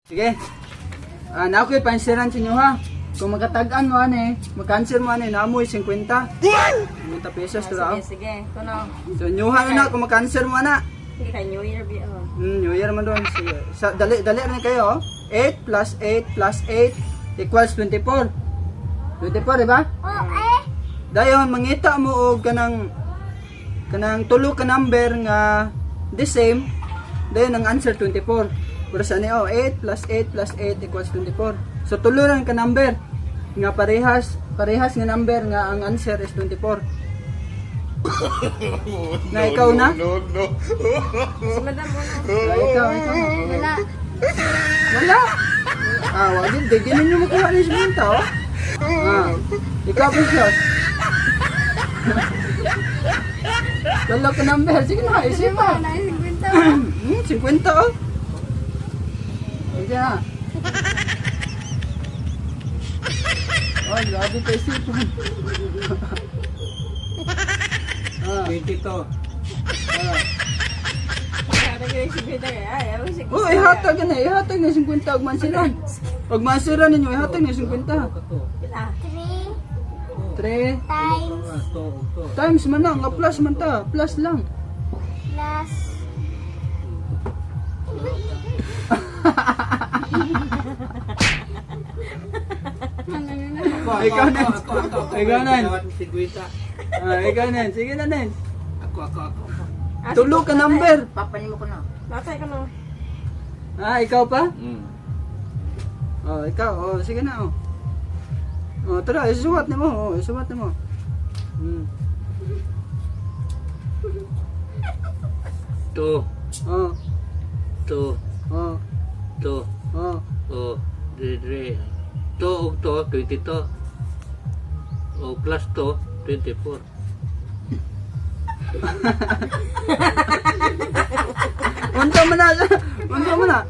Sige. Na ako'y pansiran sa inyo ha. Kung magkatagaan mo mag-cancel mo naamoy 50. 50 pesos to daw. Sige. Kuno. So nyuhan na kung mag-cancel mo na. Hindi ka New Year bi. New Year man doon. Sige. Dali rin kayo. 8 plus 8 plus 8 equals 24. 24, diba? Dayon mangita mo og kanang tulo ka number nga the same. Dayon ang answer 24. Pero sa niyo 8 plus 8 plus 8 equals 24. So tulo lang ka number nga parehas nga number nga ang answer is 24. Na ikaw na? No. Si Madam mo na. Ikaw. Wala. Wag din ninyo makuha ni Samantha, oh. Ikaw Precious. Tulo ka number. Sige na, isip mo. 50 oh. Sige na. Oh, grabe pa isipon. 20 to. Oh, ihatag na 50 og mansiran. Og mansiran ninyo ihatag na 50. 3 times man na, nga plus man ta, plus lang. Ikaw na. Sige na, Nen. Ako. Tulo ka number. Papanin mo ko na. Matay ka na. Ikaw pa? Ikaw. Sige na, tara, isuwat na mo. To. Oh. To. Oh. To. Oh. O. Dire. To. 20 to. O plus to. 24. Unta mo na.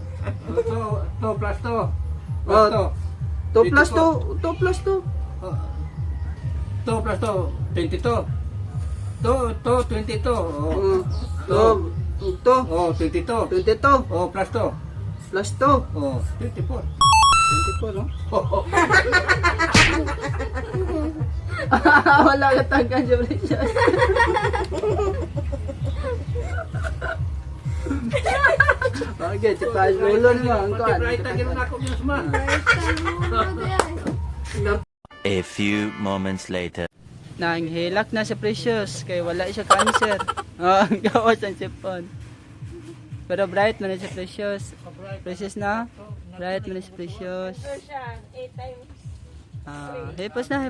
To plus to. Oh. 2 plus 2. 2 plus 2. To plus to. 20 to. To 20 to. To. O 20 to. 22. O plus to. Plus 2. O 24. 24, no? Wala ka tangkan siya, Precious. Okay, tipas ulo mo ang kuan. A few moments later. Nanghilak na si Precious kay wala siya cancer. Ang gawas ang sipon. Pero bright man na si Precious. Precious na? Bright man na si Precious. 8 times. Hipos na.